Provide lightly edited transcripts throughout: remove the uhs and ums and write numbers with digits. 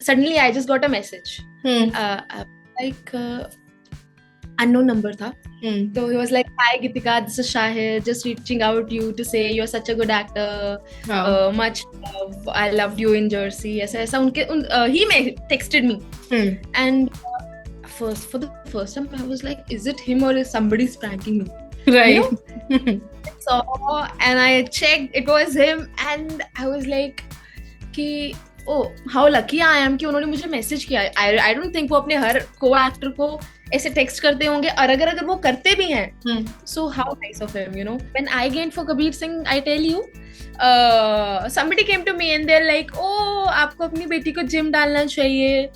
suddenly I just got a message. Like unknown number tha. So he was like, "Hi Gitika, this is Shahid. Just reaching out you to say you're such a good actor. Much love. I loved you in Jersey." ऐसा he texted me. And for the first time I was like, is it him or is somebody pranking me? Right. You know? So and I checked, it was him, and I was like कि oh how lucky I am कि उन्होंने मुझे message किया. I don't think वो अपने हर co-actor को ऐसे text करते होंगे, और अगर वो करते भी हैं, so how nice of him, you know. When I gained for Kabir Singh, I tell you, somebody came to me and they're like, oh आपको अपनी बेटी को जिम डालना चाहिए,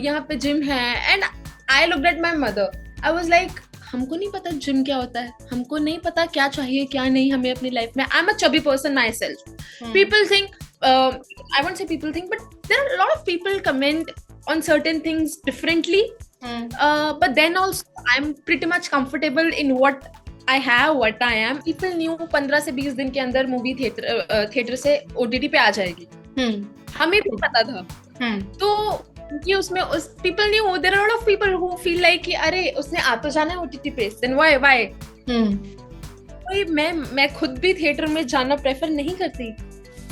यहाँ पे जिम है. And I looked at my mother. I was like, हमको नहीं पता जिम क्या होता है, हमको नहीं पता क्या चाहिए क्या नहीं हमें अपनी लाइफ में. I'm a chubby person myself. People think, I won't say people think, but there are a lot of people comment on certain things differently. But then also I'm pretty much comfortable in what I have, what I am. People knew 15 से 20 दिन के अंदर movie theatre से OTT पे आ जाएगी. हमें भी पता था. तो कि उसमें people knew. There are a lot of people who feel like कि अरे उसने आ तो जाना है OTT पे, then why? मैं खुद भी थिएटर में जाना प्रेफर नहीं करती.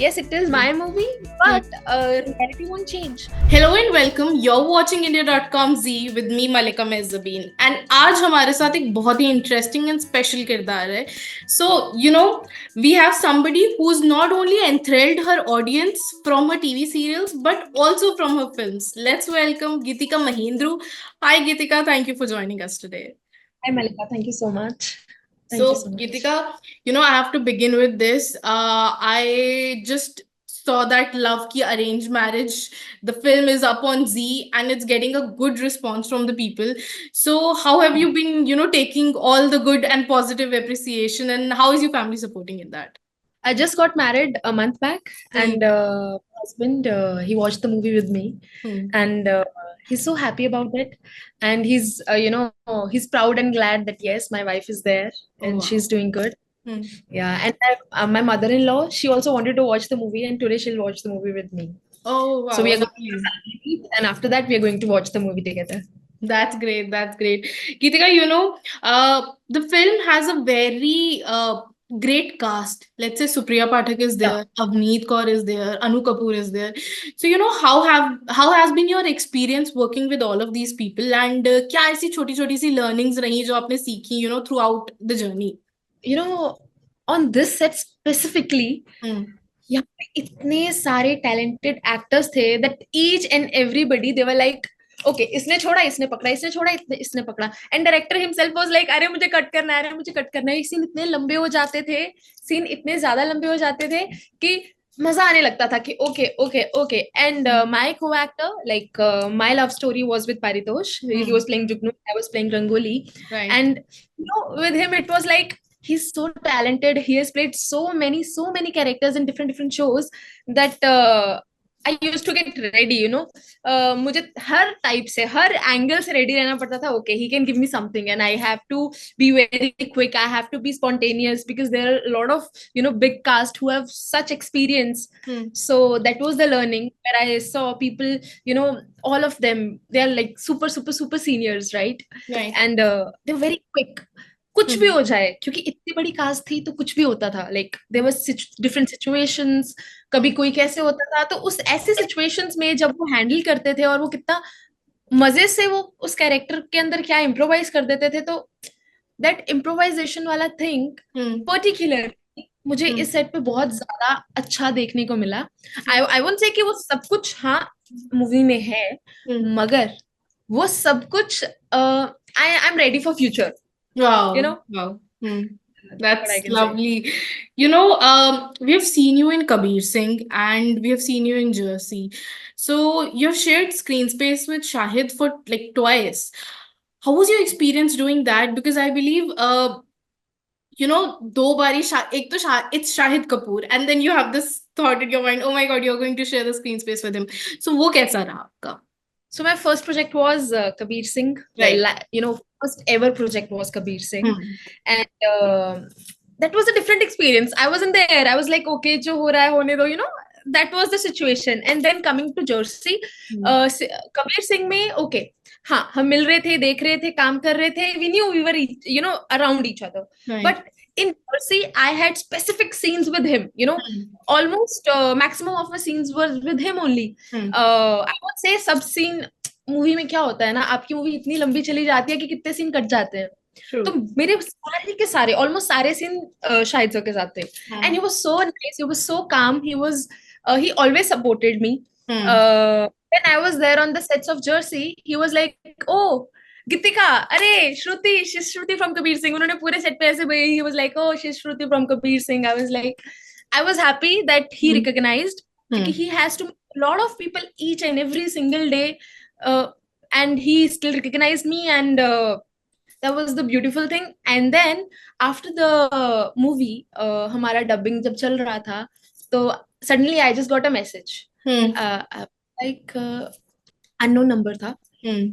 Yes, it is my movie, but reality won't change. Hello and welcome. You're watching India.com Z with me, Malika Mezzabeen. And आज हमारे साथ एक बहुत ही interesting and special किरदार है. So, you know, we have somebody who's not only enthralled her audience from her TV serials, but also from her films. Let's welcome Gitika Mahindru. Hi, Gitika. Thank you for joining us today. Hi, Malika. Thank you so much. So, Gitika, you know, I have to begin with this. I just saw that Love Ki Arranged Marriage. The film is up on Z and it's getting a good response from the people. So, how have you been, you know, taking all the good and positive appreciation, and how is your family supporting in that? I just got married a month back, and my husband, he watched the movie with me, and he's so happy about it, and he's you know, he's proud and glad that yes, my wife is there and she's doing good. Yeah, and my mother-in-law, she also wanted to watch the movie, and today she'll watch the movie with me. Oh wow. So we are going to family meet, and after that we are going to watch the movie together. That's great. That's great. Gitika, you know, the film has a very great cast. Let's say Supriya Pathak is there, Avneet Kaur is there, Anu Kapoor is there. So, you know, how has been your experience working with all of these people, and क्या ऐसी छोटी-छोटी सी learnings रही जो आपने सीखी, you know, throughout the journey? You know, on this set specifically, यहाँ पे इतने सारे talented actors थे that each and everybody, they were like, okay, इसने छोड़ा, इसने पकड़ा, इसने छोड़ा, इसने पकड़ा. And director himself was like, अरे मुझे कट करना है, अरे मुझे कट करना है. सीन इतने लंबे हो जाते थे, सीन इतने ज्यादा लंबे हो जाते थे कि मजा आने लगता था कि okay. And my co-actor, like my love story was with Paritosh. He was playing Jugnu, I was playing Rangoli. Right. And you know, with him it was like, he's so talented. He has played so many characters in different shows that I used to get ready, you know. मुझे हर type से, हर angle से ready रहना पड़ता था. Okay, he can give me something and I have to be very quick. I have to be spontaneous because there are a lot of, you know, big cast who have such experience. So that was the learning where I saw people, you know, all of them, they are like super seniors, right? And they're very quick. कुछ भी हो जाए, क्योंकि इतनी बड़ी cast थी तो कुछ भी होता था. Like there was different situations, कभी कोई कैसे होता था, तो उस ऐसे सिचुएशंस में जब वो हैंडल करते थे और वो कितना मजे से वो उस कैरेक्टर के अंदर क्या इम्प्रोवाइज कर देते थे, तो दैट इम्प्रोवाइजेशन वाला थिंग पर्टिकुलर मुझे इस सेट पे बहुत ज्यादा अच्छा देखने को मिला. आई वोंट से कि वो सब कुछ हाँ मूवी में है, मगर वो सब कुछ I am ready for future. Wow. You know? Wow. That's lovely. You know, we have seen you in Kabir Singh and we have seen you in Jersey. So you've shared screen space with Shahid for like twice. How was your experience doing that? Because I believe, you know, दो बारी एक तो it's Shahid Kapoor, and then you have this thought in your mind, oh my God, you're going to share the screen space with him. So वो कैसा रहा आपका? So my first project was Kabir Singh. Right. You know, first ever project was Kabir Singh. And that was a different experience. I wasn't there. I was like, okay, जो हो रहा है होने दो, you know. that was the situation. And then coming to Jersey, Kabir Singh में okay, हाँ हम मिल रहे थे, देख रहे थे, काम कर रहे थे, we knew we were around each other, but in Jersey I had specific scenes with him, almost maximum of my scenes were with him only. I would say सब scene मूवी में क्या होता है ना, आपकी मूवी इतनी लंबी चली जाती है कि कितने सीन कट जाते हैं. तो मेरे सारे के सारे ऑलमोस्ट सारे सीन शाहिद सर के साथ थे. And he was so nice, he was so काम, he always supported me. When I was there on the sets of Jersey, he was like, oh Gitika, अरे श्रुति, she's Shruti from Kabir Singh. उन्होंने पूरे set पे ऐसे he was like, oh she's Shruti from Kabir Singh. I was happy that he recognized. He has to meet a lot of people each and every single day, and he still recognized me, and that was the beautiful thing. And then after the movie, हमारा dubbing जब चल रहा था, तो suddenly I just got a message, like unknown number था.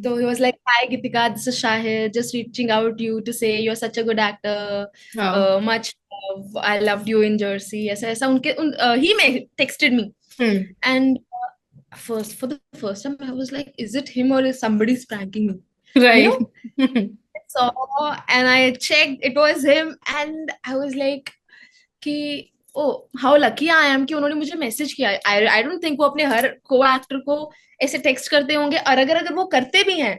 So he was like, hi Gitika, this is Shahid, just reaching out to you to say you're such a good actor. Much love, I loved you in Jersey. ऐसा ऐसा he texted me. And for the first time I was like, is it him or is somebody pranking me? Right. So and I checked, it was him, and I was like कि oh how lucky I am कि उन्होंने मुझे message किया. I don't think वो अपने हर को-एक्टर को ऐसे text करते होंगे, और अगर वो करते भी हैं,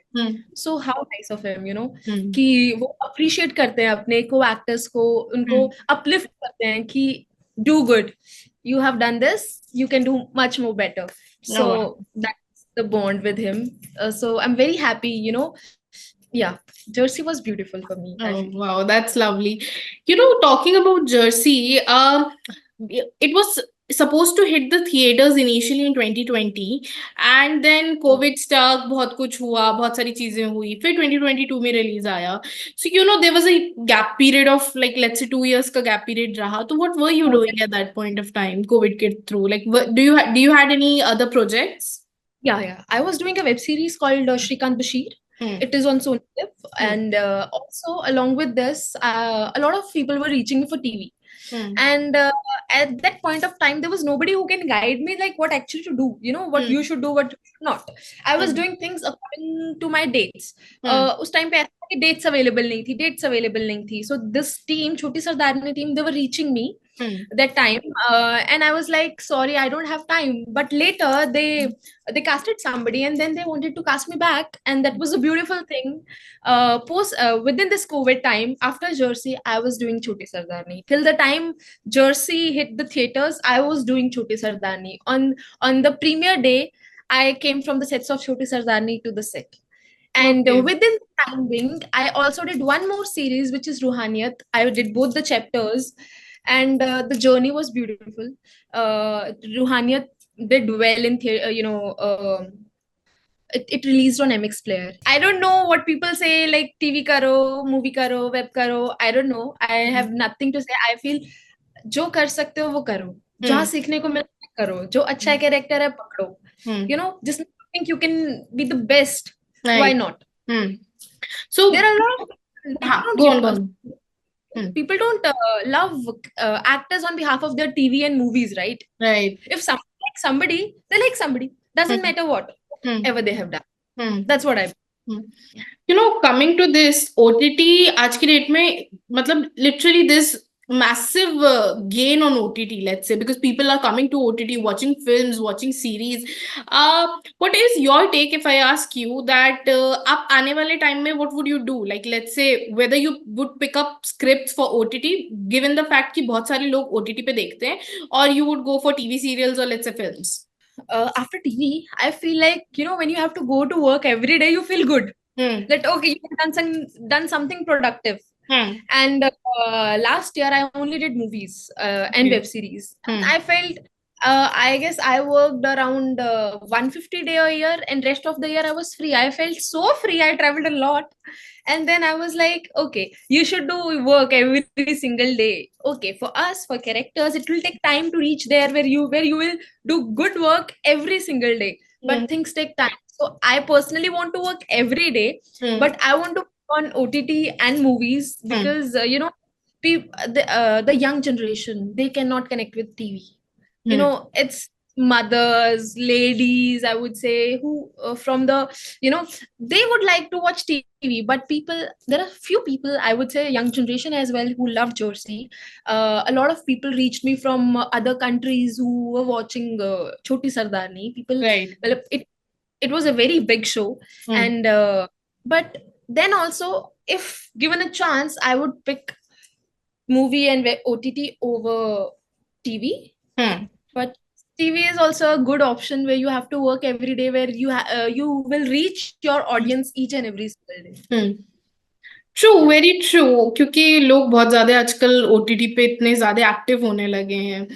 so how nice of him, कि वो अप्रिशिएट करते हैं अपने को-एक्टर्स को, उनको अपलिफ्ट करते हैं कि do good, you have done this, you can do much more better. So that's the bond with him. So I'm very happy, yeah, Jersey was beautiful for me. Oh, wow, that's lovely. Talking about Jersey, it was supposed to hit the theaters initially in 2020, and then COVID stuck, बहुत कुछ हुआ, बहुत सारी चीजें हुई, फिर 2022 में release आया. So there was a gap period of like, let's say 2 years का gap period रहा. So what were you doing at that point of time? COVID get through. Like, do you had any other projects? Yeah. I was doing a web series called Shrikant Bashir. It is on Sony Liv, and also along with this, a lot of people were reaching me for TV. And at that point of time, there was nobody who can guide me like what actually to do, what you should do, what you should not. I was doing things according to my dates. उस time पे ऐसा कि dates available नहीं थी. So this team, Choti Sardar team, they were reaching me that time, and I was like, sorry, I don't have time. But later they casted somebody, and then they wanted to cast me back, and that was a beautiful thing. Within this COVID time, after Jersey, I was doing Choti Sardarni. Till the time Jersey hit the theaters, I was doing Choti Sardarni. On the premiere day, I came from the sets of Choti Sardarni to the set. And within the time being, I also did one more series, which is Ruhaniyat. I did both the chapters, and the journey was beautiful. Ruhaniyat did well in theater, it released on MX Player. I don't know what people say, like TV karo, movie karo, web karo. I don't know. I have nothing to say. I feel जो कर सकते हो वो करो, जहाँ सीखने को मिलता है करो, जो अच्छा कैरेक्टर है पकड़ो. Just think you can be the best. Right. Why not? So there are a lot of people don't love actors on behalf of their TV and movies, right? Right. If somebody likes somebody, they like somebody. Doesn't matter what ever they have done. That's what I. Coming to this OTT, आज की date में मतलब literally this massive gain on OTT, let's say, because people are coming to OTT, watching films, watching series. What is your take if I ask you that आप आने वाले time में what would you do? Like, let's say whether you would pick up scripts for OTT, given the fact कि बहुत सारे लोग OTT पे देखते हैं, or you would go for TV serials or let's say films. After TV, I feel like when you have to go to work every day, you feel good. That okay, you have done something productive. And last year I only did movies and web series. I felt I guess I worked around 150 days a year, and rest of the year I was free. I felt so free. I traveled a lot, and then I was like, okay, you should do work every single day. Okay, for us, for characters, it will take time to reach there where you will do good work every single day. But things take time. So I personally want to work every day, but I want to on OTT and movies because the young generation, they cannot connect with TV. It's mothers, ladies, I would say, who from the, they would like to watch TV, but there are few people, I would say, young generation as well, who love Jersey. A lot of people reached me from other countries who were watching Choti Sardarni. People, Right. well, it was a very big show, and but then also, if given a chance, I would pick movie and OTT over TV. But TV is also a good option where you have to work every day, where you will reach your audience each and every single day. True, very true, क्योंकि लोग बहुत ज्यादा आजकल OTT पे इतने ज्यादा active होने लगे हैं.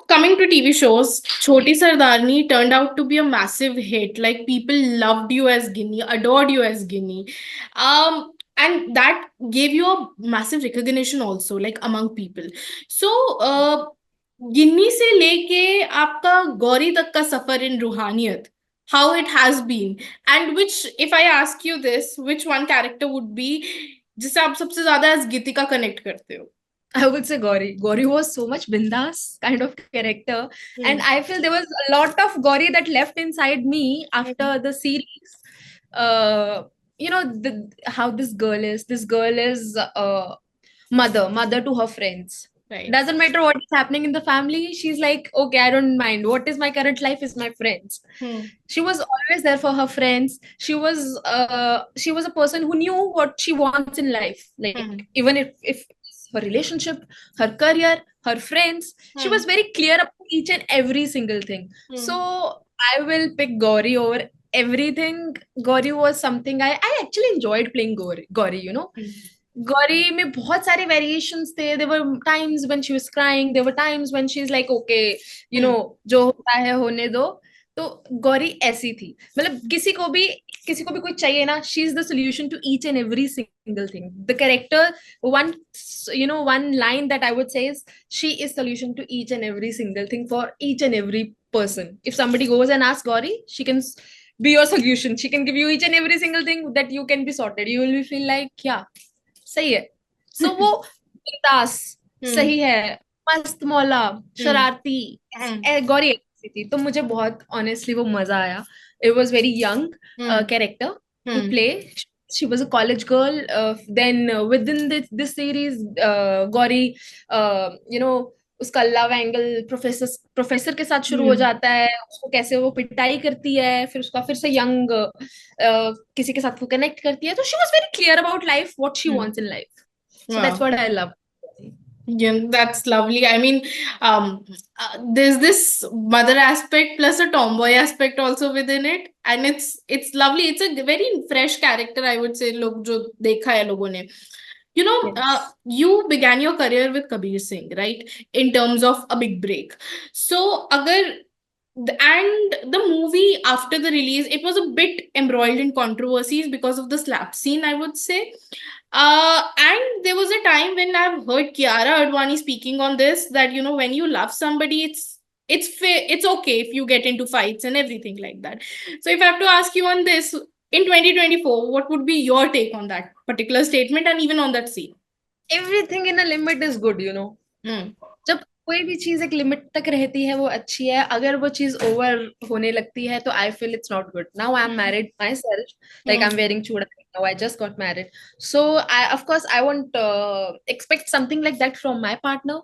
Coming to TV shows, Choti Sardarni turned out to be a massive hit. Like, people loved you as Ginny, adored you as Ginny. And that gave you a massive recognition also, like among people. So, गिन्नी से लेके आपका गौरी तक का सफर इन रूहानियत, how it has been, and which, if I ask you this, which one character would be जिससे आप सबसे ज्यादा as गीतिका connect करते हो? I would say Gauri. Gauri was so much bindas kind of character. And I feel there was a lot of Gauri that left inside me after the series. How this girl is. This girl is mother to her friends. Right. Doesn't matter what is happening in the family. She's like, okay, I don't mind. What is my current life is my friends. She was always there for her friends. She was a person who knew what she wants in life. Like, even if her relationship, her career, her friends, she was very clear about each and every single thing. So I will pick Gauri over everything. Gauri was something I actually enjoyed playing Gauri, Gauri में बहुत सारे variations थे. There were times when she was crying. There were times when she's like, okay, जो होता है होने दो. तो गौरी ऐसी थी, मतलब किसी को भी कोई चाहिए ना, she is the solution to each and every single thing. The character, one line that I would say is, she is solution to each and every single thing for each and every person. If somebody goes and asks Gauri, she can be your solution. She can give you each and every single thing that you can be sorted. You will feel like, yeah, सही है. So वो बिंदास, सही है, मस्त मौला, शरारती, गौरी ऐसी थी. तो मुझे बहुत ऑनेस्टली वो मजा आया. It was very young character to play. She was a college girl. Then within this series, Gauri, उसका लव एंगल प्रोफेसर के साथ शुरू हो जाता है. उसको कैसे वो पिटाई करती है, फिर उसका फिर से यंग किसी के साथ वो कनेक्ट करती है. तो she was very clear about life, what she wants in life. So that's what I love. Yeah, that's lovely. I mean, there's this mother aspect plus a tomboy aspect also within it, and it's lovely. It's a very fresh character, I would say. लोग जो देखा है लोगों ने. Yes. You began your career with Kabir Singh, right? In terms of a big break. So, and the movie after the release, it was a bit embroiled in controversies because of the slap scene, I would say. And there was a time when I've heard Kiara Advani speaking on this, that when you love somebody, it's okay if you get into fights and everything like that. So if I have to ask you on this, in 2024, what would be your take on that particular statement and even on that scene? Everything in a limit is good, जब कोई भी चीज एक limit तक रहती है वो अच्छी है. अगर वो चीज ओवर होने लगती है तो I feel it's not good. Now I am married my self, like I am wearing चूड़ा. Now I just got married, so of course I won't expect something like that from my partner.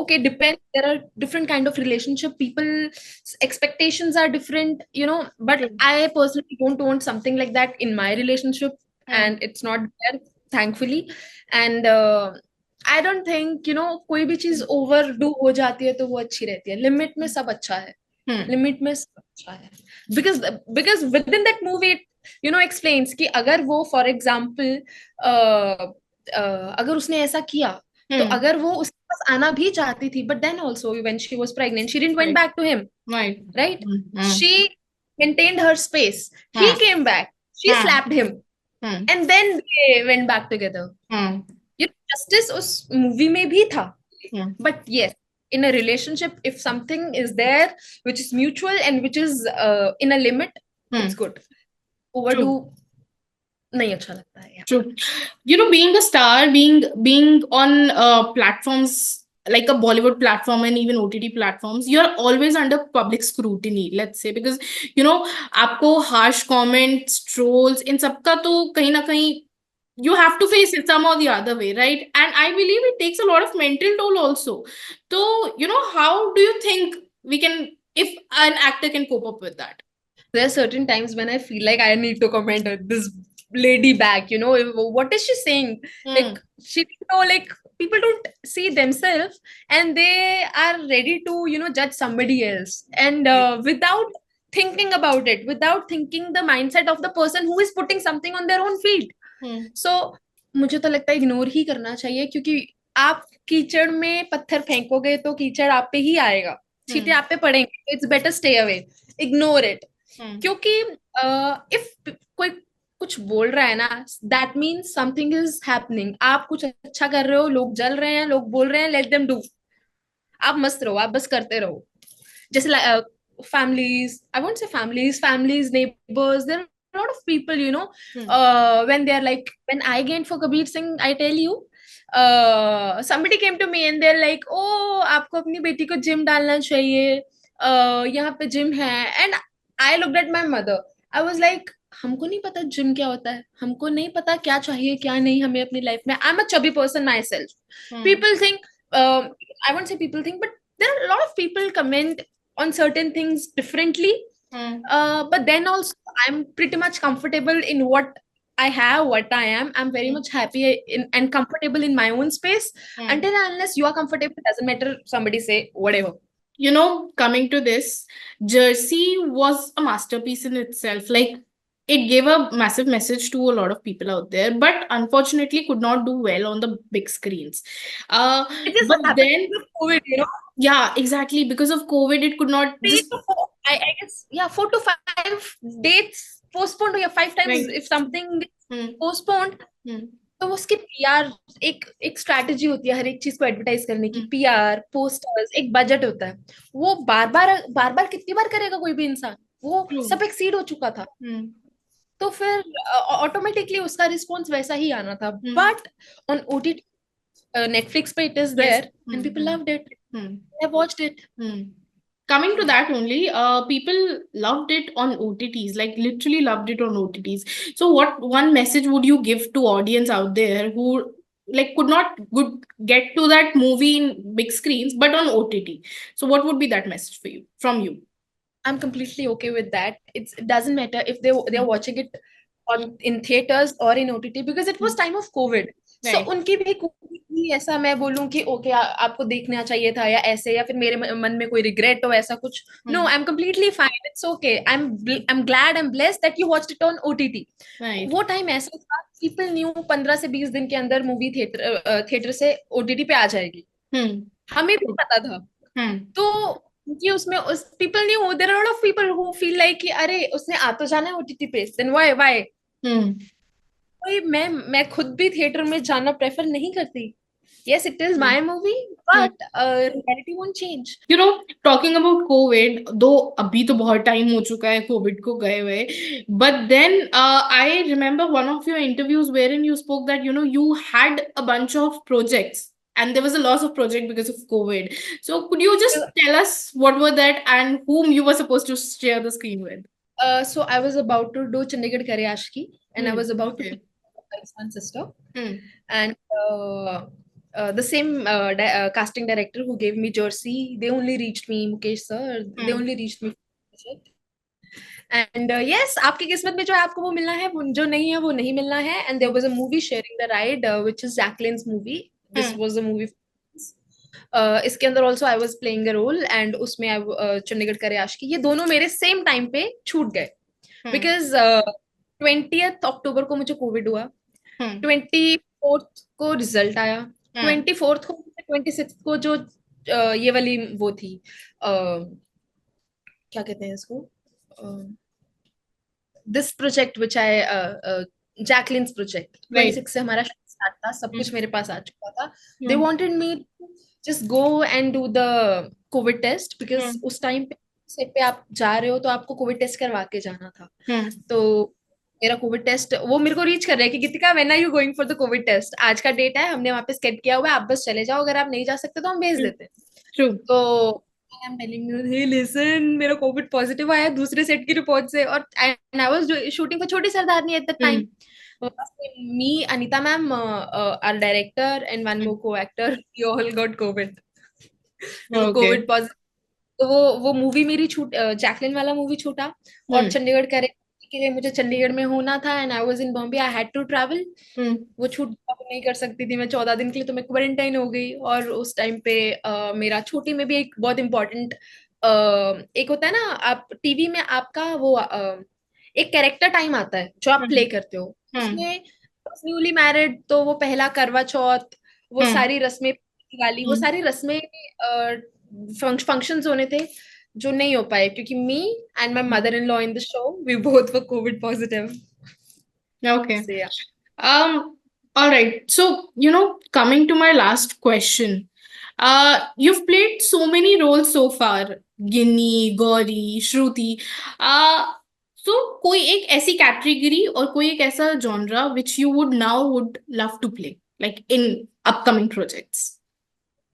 Okay, depends. There are different kind of relationship. People's expectations are different, but I personally don't want something like that in my relationship, and it's not there, thankfully. And I don't think, कोई भी चीज overdo हो जाती है तो वो अच्छी रहती है. लिमिट में सब अच्छा है. लिमिट में सब अच्छा है. because within that movie it explains कि अगर वो for example अगर उसने ऐसा किया, तो अगर वो उसके पास आना भी चाहती थी, but then also when she was pregnant she didn't went back to him, right? She maintained her space. He came back, she slapped him, and then they went back together. Justice उस movie में भी था. But yes, in a relationship, if something is there which is mutual and which is in a limit, it's good. Overdo नहीं अच्छा लगता है. True. Being a star, being on platforms like a Bollywood platform and even OTT platforms, you're always under public scrutiny, let's say, because you know आपको harsh comments, trolls, इन सबका तो कहीं ना कहीं you have to face it some or the other way, right? And I believe it takes a lot of mental toll also. So, you know, how do you think we can, if an actor can cope up with that? There are certain times when I feel like I need to comment this lady back, you know, what is she saying? Like, she, you know, like, people don't see themselves and they are ready to, you know, judge somebody else. And without thinking about it, without thinking the mindset of the person who is putting something on their own feet. So मुझे तो लगता है ignore ही करना चाहिए, क्योंकि आप कीचड़ में पत्थर फेंकोगे तो कीचड़ आप पे ही आएगा, छींटे आप पे पड़ेंगे. It's better stay away, ignore it. क्योंकि इफ कोई कुछ बोल रहा है ना, that means something is happening. आप कुछ अच्छा कर रहे हो, लोग जल रहे हैं, लोग बोल रहे हैं, लेट देम डू. आप मस्त रहो, आप बस करते रहो. जैसे families, I won't say families, neighbors, there are a lot of people, you know, when they're like, when I gained for Kabir Singh, I tell you, somebody came to me and they're like, oh, आपको अपनी बेटी को gym डालना चाहिए, यहाँ पे gym है. And I looked at my mother, I was like, हमको नहीं पता जिम क्या होता है, हमको नहीं पता क्या चाहिए क्या नहीं हमें अपनी लाइफ में. I'm a chubby person myself. People think, I won't say people think, but there are a lot of people comment on certain things differently. But then also I'm pretty much comfortable in what I have, what I am. I'm very much happy and comfortable in my own space. Until and unless you are comfortable, it doesn't matter somebody say whatever. You know, coming to this, Jersey was a masterpiece in itself. Like, it gave a massive message to a lot of people out there, but unfortunately could not do well on the big screens. It just But happened then, with COVID, you know. Yeah, exactly. Because of COVID, it could not Three just. to four, I guess, yeah, 4 to 5 dates postponed, or 5 times Right. if something postponed. तो उसके PR, एक strategy होती है हर एक चीज को advertise करने की. पीआर, पोस्टर्स, एक बजट होता है. वो बार बार कितनी बार करेगा कोई भी इंसान, वो सब एक्सीड हो चुका था. तो फिर ऑटोमेटिकली उसका रिस्पॉन्स वैसा ही आना था. बट ऑन ओटीटी, नेटफ्लिक्स पे it is there and people loved it. I watched it. Coming to that only, people loved it on OTTs, like literally loved it on OTTs. So what one message would you give to audience out there who like could not get to that movie in big screens but on OTT? So what would be that message for you, from you? I'm completely okay with that. It doesn't matter if they're watching it in theaters or in OTT, because it was time of COVID. So उनकी भी कोई ऐसा मैं बोलूं कि okay आपको देखना चाहिए था या ऐसे, या फिर मेरे मन में कोई रिग्रेट हो ऐसा कुछ. No, I am completely fine, it's okay. I am glad, I am blessed that you watched it on OTT. वो टाइम ऐसा था, पीपल न्यू 15 से 20 दिन के अंदर मूवी थिएटर से OTT पे आ जाएगी. हमें भी पता था. तो कि उसमें उस people knew, there are lot of people who feel like कि अरे उसने आ तो जाना है OTT पे, देन व्हाई. मैं खुद भी थिएटर में जाना प्रेफर नहीं करती. Yes, it is my movie, but reality won't change. You know, talking about COVID, though अभी तो बहुत time हो चुका है COVID को गए हुए, but then I remember one of your interviews wherein you spoke that you had a bunch of projects and there was a loss of project because of COVID. So could you just tell us what were that and whom you were supposed to share the screen with? So I was about to do Chandigarh Kare Aashki, and I was about to pick my sister, and the same casting director who gave me Jersey, they only reached me, Mukesh sir, they only reached me. And yes, आपकी किस्मत में जो है आपको वो मिलना है, जो नहीं है वो नहीं मिलना है. And there was a movie sharing the ride, which is Jacqueline's movie. This was a movie. इसके अंदर also I was playing a role, and उसमें चंडीगढ़ करे आशिकी, ये दोनों मेरे सेम टाइम पे छूट गए. बिकॉज 20th अक्टूबर को मुझे कोविड हुआ, 24th को रिजल्ट आया, 24th को, 26th को जो ये वाली वो थी, क्या कहते हैं इसको, this project which I, Jacqueline's project. 26 से हमारा स्टार्ट था, सब कुछ मेरे पास आ चुका था. They wanted me just go and do the COVID test, because उस टाइम पे सेट पे आप जा रहे हो तो आपको कोविड टेस्ट करवा के जाना था. तो मेरा कोविड टेस्ट वो मेरे को रीच कर रहा है कि Geetika when are you going for the Covid test, आज का डेट है, हमने वहां पे स्केट किया हुआ है, आप बस चले जाओ, अगर आप नहीं जा सकते तो हम भेज देते हैं। ट्रू। तो I am telling you, hey listen, मेरा कोविड पॉजिटिव आया दूसरे सेट की रिपोर्ट से, और and I was shooting for Choti Sardarni at the time. Me, Anita ma'am, our director and one more co actor, we all got Covid, okay. Covid positive. तो वो movie मेरी छूट, जैकलिन वाला मूवी छूटा, और चंडीगढ़ करे के लिए मुझे चंडीगढ़ में होना था, and I was in Bombay, I had to travel. वो छूट नहीं कर सकती थी मैं 14 दिन के लिए, तो मैं क्वारंटाइन हो गई। और उस टाइम पे मेरा छुट्टी में भी एक बहुत इम्पोर्टेंट, एक होता है ना, आप टीवी में आपका वो एक कैरेक्टर टाइम आता है जो आप प्ले करते हो, उसमें न्यूली मैरिड, तो वो पहला करवा चौथ, वो सारी रस्में, दिवाली, वो सारी रस्में, फंक्शंस होने थे जो नहीं हो पाए, क्योंकि me and my mother in law in the show, we both were COVID positive. Okay. So yeah. All right. So, coming to my last question. You've played so many roles so far. Ginny, Gauri, Shruti. So, कोई एक ऐसी category और कोई एक ऐसा genre which you would love to play, like in upcoming projects?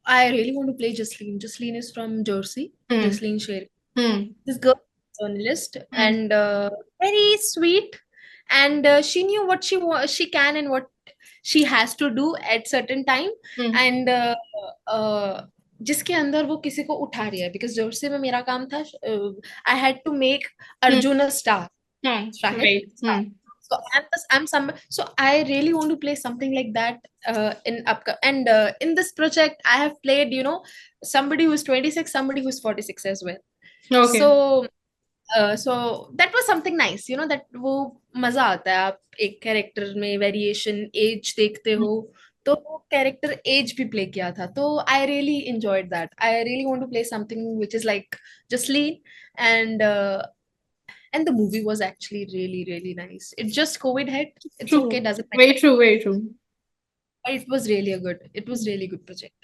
I really want to play Jasleen. Jasleen is from Jersey. Jasleen Sher. This girl is a journalist and very sweet, and she knew what she can and what she has to do at certain time, and जिसके अंदर वो किसी को उठा रही है, because Jersey में मेरा काम था, I had to make Arjun a star, Shahid Right. star. So so I really want to play something like that in this project. I have played, somebody who's 26, somebody who's 46 as well. Okay. So that was something nice, that वो मजा आता है, आप एक character में variation as देखते हो, तो वो कैरेक्टर एज भी प्ले किया था, तो I really enjoyed that. I really want to play something which is like Jasleen, and the movie was actually really really nice. It just COVID hit, it's True. okay, doesn't matter. Very true, very true. But it was really good project.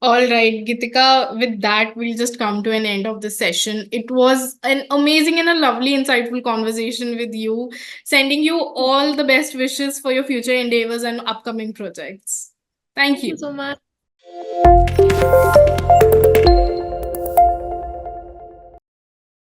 All right, Gitika, with that, we'll just come to an end of the session. It was an amazing and a lovely, insightful conversation with you. Sending you all the best wishes for your future endeavors and upcoming projects. Thank you. Thank you so much.